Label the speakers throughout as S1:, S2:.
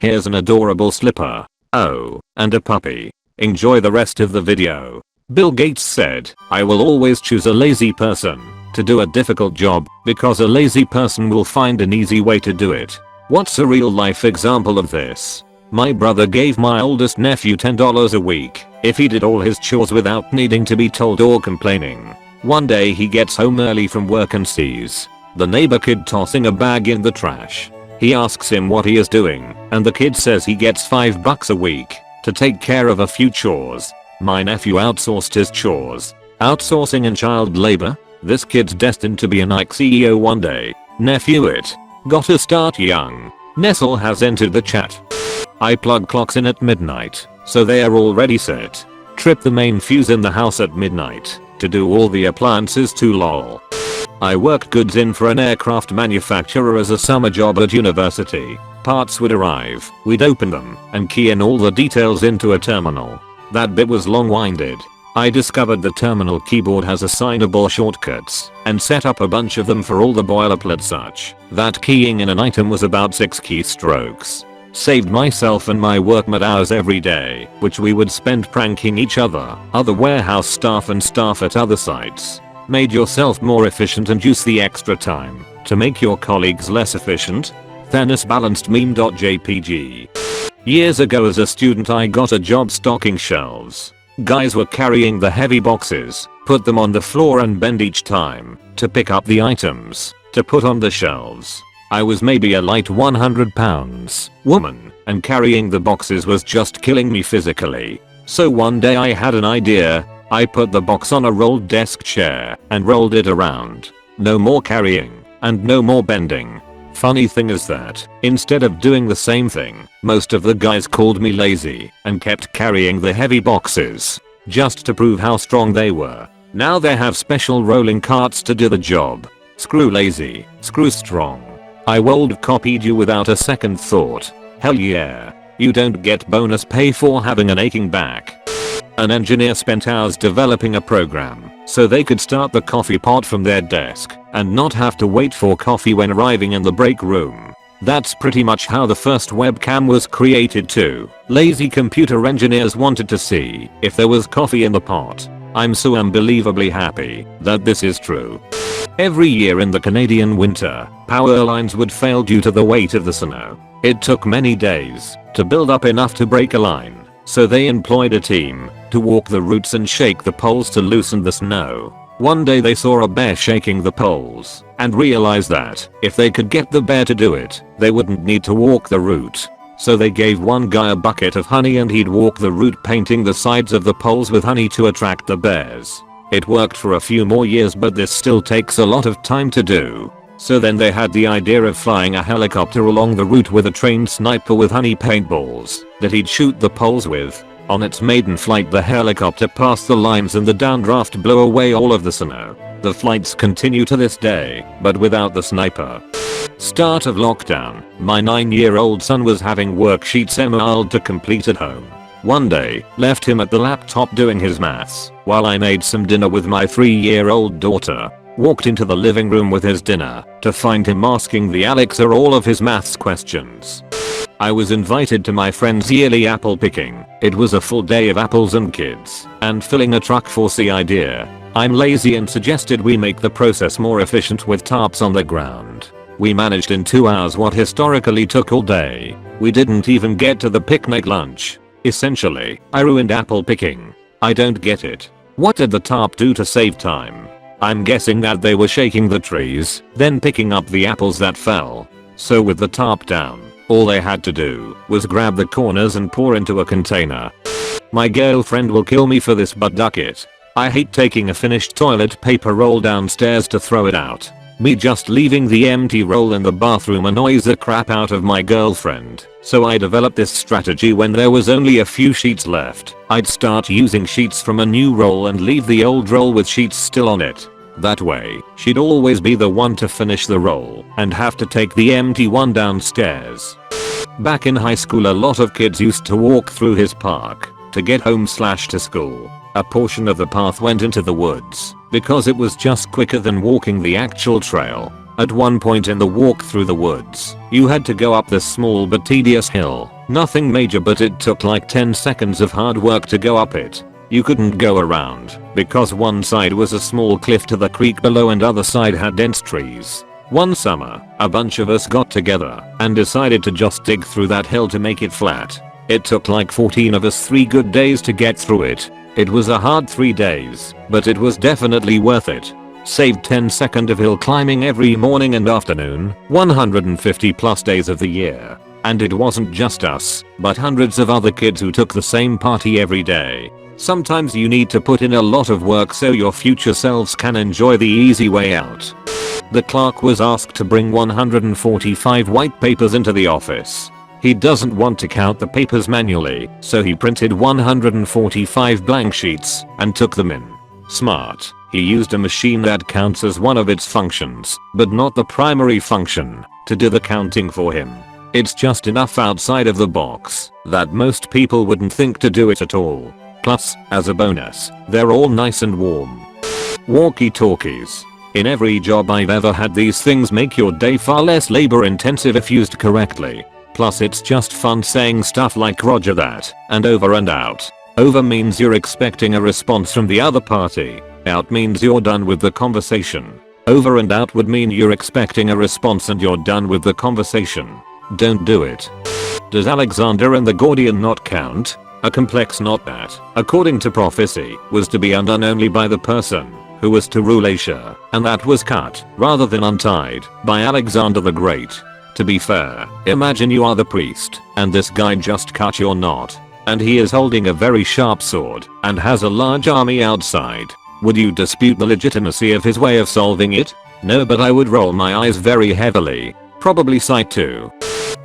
S1: Here's an adorable slipper. Oh, and a puppy. Enjoy the rest of the video. Bill Gates said, I will always choose a lazy person to do a difficult job because a lazy person will find an easy way to do it. What's a real life example of this? My brother gave my oldest nephew $10 a week if he did all his chores without needing to be told or complaining. One day he gets home early from work and sees the neighbor kid tossing a bag in the trash. He asks him what he is doing, and the kid says he gets $5 a week to take care of a few chores. My nephew outsourced his chores. Outsourcing and child labor? This kid's destined to be a Nike CEO one day. Nephew it. Gotta start young. Nestle has entered the chat. I plug clocks in at midnight, so they are already set. Trip the main fuse in the house at midnight to do all the appliances too lol. I worked goods in for an aircraft manufacturer as a summer job at university. Parts would arrive, we'd open them, and key in all the details into a terminal. That bit was long-winded. I discovered the terminal keyboard has assignable shortcuts, and set up a bunch of them for all the boilerplate such that keying in an item was about 6 keystrokes. Saved myself and my workmate hours every day, which we would spend pranking each other warehouse staff and staff at other sites. Made yourself more efficient and use the extra time to make your colleagues less efficient. Fairness balanced meme.jpg. Years ago as a student I got a job stocking shelves. Guys were carrying the heavy boxes, put them on the floor and bend each time to pick up the items to put on the shelves. I was maybe a light 100 pounds woman, and carrying the boxes was just killing me physically. So one day I had an idea. I put the box on a rolled desk chair and rolled it around. No more carrying and no more bending. Funny thing is that, instead of doing the same thing, most of the guys called me lazy and kept carrying the heavy boxes just to prove how strong they were. Now they have special rolling carts to do the job. Screw lazy, screw strong. I would copied you without a second thought. Hell yeah. You don't get bonus pay for having an aching back. An engineer spent hours developing a program so they could start the coffee pot from their desk and not have to wait for coffee when arriving in the break room. That's pretty much how the first webcam was created too. Lazy computer engineers wanted to see if there was coffee in the pot. I'm so unbelievably happy that this is true. Every year in the Canadian winter, power lines would fail due to the weight of the snow. It took many days to build up enough to break a line. So they employed a team to walk the routes and shake the poles to loosen the snow. One day they saw a bear shaking the poles and realized that if they could get the bear to do it, they wouldn't need to walk the route. So they gave one guy a bucket of honey and he'd walk the route painting the sides of the poles with honey to attract the bears. It worked for a few more years, but this still takes a lot of time to do. So then they had the idea of flying a helicopter along the route with a trained sniper with honey paintballs that he'd shoot the poles with. On its maiden flight the helicopter passed the lines and the downdraft blew away all of the snow. The flights continue to this day, but without the sniper. Start of lockdown, my 9-year-old son was having worksheets emailed to complete at home. One day, left him at the laptop doing his maths while I made some dinner with my 3-year-old daughter. Walked into the living room with his dinner to find him asking the Alexa all of his maths questions. I was invited to my friend's yearly apple picking. It was a full day of apples and kids and filling a truck for the idea. I'm lazy and suggested we make the process more efficient with tarps on the ground. We managed in 2 hours what historically took all day. We didn't even get to the picnic lunch. Essentially, I ruined apple picking. I don't get it. What did the tarp do to save time? I'm guessing that they were shaking the trees, then picking up the apples that fell. So with the tarp down, all they had to do was grab the corners and pour into a container. My girlfriend will kill me for this, but duck it. I hate taking a finished toilet paper roll downstairs to throw it out. Me just leaving the empty roll in the bathroom annoys the crap out of my girlfriend. So I developed this strategy. When there was only a few sheets left, I'd start using sheets from a new roll and leave the old roll with sheets still on it. That way, she'd always be the one to finish the roll and have to take the empty one downstairs. Back in high school, a lot of kids used to walk through his park to get home/to school. A portion of the path went into the woods because it was just quicker than walking the actual trail. At one point in the walk through the woods, you had to go up this small but tedious hill. Nothing major, but it took like 10 seconds of hard work to go up it. You couldn't go around because one side was a small cliff to the creek below and other side had dense trees. One summer, a bunch of us got together and decided to just dig through that hill to make it flat. It took like 14 of us 3 good days to get through it. It was a hard 3 days, but it was definitely worth it. Saved 10 seconds of hill climbing every morning and afternoon, 150 plus days of the year. And it wasn't just us, but hundreds of other kids who took the same party every day. Sometimes you need to put in a lot of work so your future selves can enjoy the easy way out. The clerk was asked to bring 145 white papers into the office. He doesn't want to count the papers manually, so he printed 145 blank sheets and took them in. Smart. He used a machine that counts as one of its functions, but not the primary function, to do the counting for him. It's just enough outside of the box that most people wouldn't think to do it at all. Plus, as a bonus, they're all nice and warm. Walkie-talkies. In every job I've ever had, these things make your day far less labor intensive if used correctly. Plus it's just fun saying stuff like roger that and over and out. Over means you're expecting a response from the other party. Out means you're done with the conversation. Over and out would mean you're expecting a response and you're done with the conversation. Don't do it. Does Alexander and the Gordian knot count? A complex knot that, according to prophecy, was to be undone only by the person who was to rule Asia, and that was cut, rather than untied, by Alexander the Great. To be fair, imagine you are the priest, and this guy just cut your knot. And he is holding a very sharp sword, and has a large army outside. Would you dispute the legitimacy of his way of solving it? No, but I would roll my eyes very heavily. Probably cite too.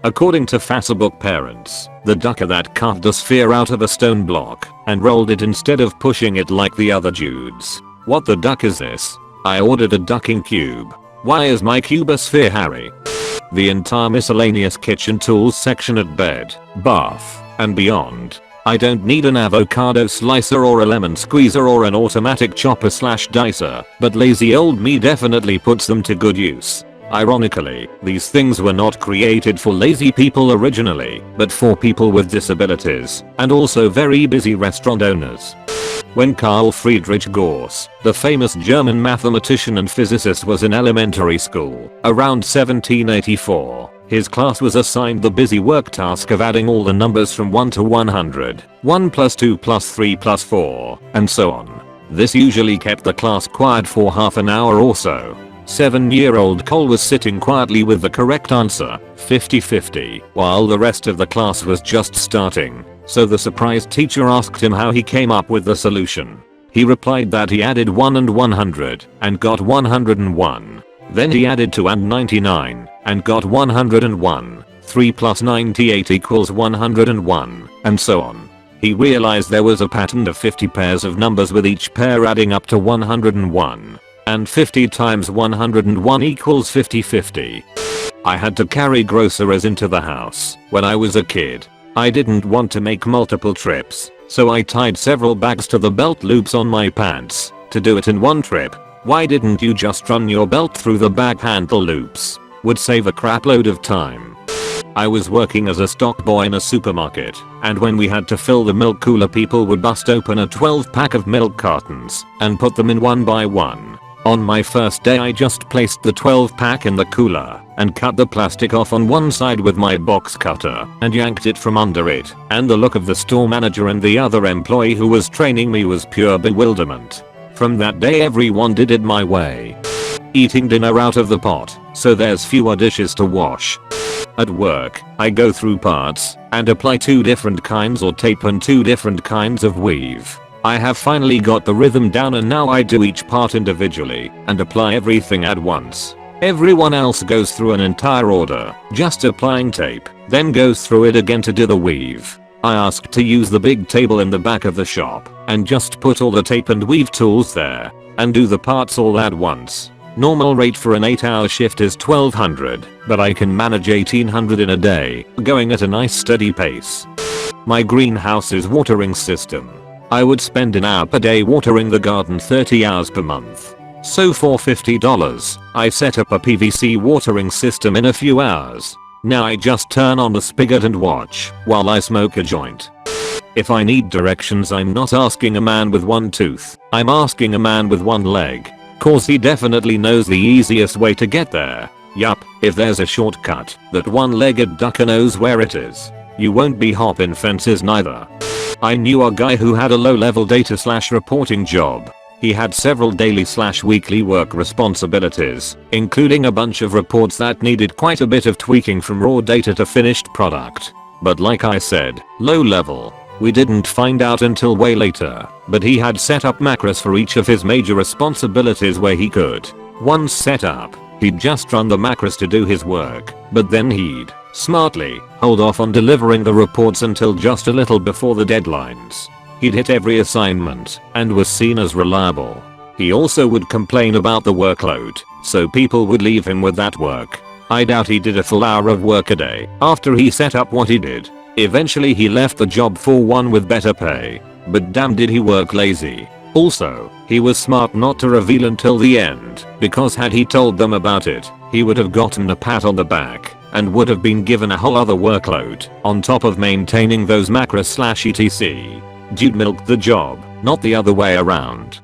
S1: According to Facebook parents, the ducker that carved a sphere out of a stone block and rolled it instead of pushing it like the other dudes. What the duck is this? I ordered a ducking cube. Why is my cube a sphere, Harry? The entire miscellaneous kitchen tools section at bed, bath, and beyond. I don't need an avocado slicer or a lemon squeezer or an automatic chopper / dicer, but lazy old me definitely puts them to good use. Ironically, these things were not created for lazy people originally, but for people with disabilities, and also very busy restaurant owners. When Carl Friedrich Gauss, the famous German mathematician and physicist, was in elementary school, around 1784, his class was assigned the busy work task of adding all the numbers from 1 to 100, 1 plus 2 plus 3 plus 4, and so on. This usually kept the class quiet for half an hour or so. 7-year-old Cole was sitting quietly with the correct answer, 50-50, while the rest of the class was just starting. So the surprised teacher asked him how he came up with the solution. He replied that he added 1 and 100 and got 101. Then he added 2 and 99 and got 101. 3 plus 98 equals 101, and so on. He realized there was a pattern of 50 pairs of numbers with each pair adding up to 101. And 50 times 101 equals 50-50. I had to carry groceries into the house when I was a kid. I didn't want to make multiple trips, so I tied several bags to the belt loops on my pants to do it in one trip. Why didn't you just run your belt through the bag handle loops? Would save a crapload of time. I was working as a stock boy in a supermarket, and when we had to fill the milk cooler, people would bust open a 12-pack of milk cartons and put them in one by one. On my first day, I just placed the 12-pack in the cooler and cut the plastic off on one side with my box cutter and yanked it from under it, and the look of the store manager and the other employee who was training me was pure bewilderment. From that day, everyone did it my way. Eating dinner out of the pot, so there's fewer dishes to wash. At work, I go through parts and apply 2 different kinds of tape and 2 different kinds of weave. I have finally got the rhythm down, and now I do each part individually and apply everything at once. Everyone else goes through an entire order, just applying tape, then goes through it again to do the weave. I asked to use the big table in the back of the shop and just put all the tape and weave tools there and do the parts all at once. Normal rate for an 8-hour shift is 1200, but I can manage 1800 in a day, going at a nice steady pace. My greenhouse's watering system. I would spend an hour per day watering the garden, 30 hours per month. So for $50, I set up a PVC watering system in a few hours. Now I just turn on the spigot and watch while I smoke a joint. If I need directions, I'm not asking a man with one tooth, I'm asking a man with one leg. Cause he definitely knows the easiest way to get there. Yup, if there's a shortcut, that one-legged ducker knows where it is. You won't be hopping fences neither. I knew a guy who had a low-level data/reporting job. He had several daily/weekly work responsibilities, including a bunch of reports that needed quite a bit of tweaking from raw data to finished product. But like I said, low level. We didn't find out until way later, but he had set up macros for each of his major responsibilities where he could. Once set up, he'd just run the macros to do his work, but then he'd, smartly, hold off on delivering the reports until just a little before the deadlines. He'd hit every assignment and was seen as reliable. He also would complain about the workload, so people would leave him with that work. I doubt he did a full hour of work a day after he set up what he did. Eventually he left the job for one with better pay. But damn, did he work lazy. Also, he was smart not to reveal until the end, because had he told them about it, he would have gotten a pat on the back and would have been given a whole other workload on top of maintaining those macros/etc. Dude milked the job, not the other way around.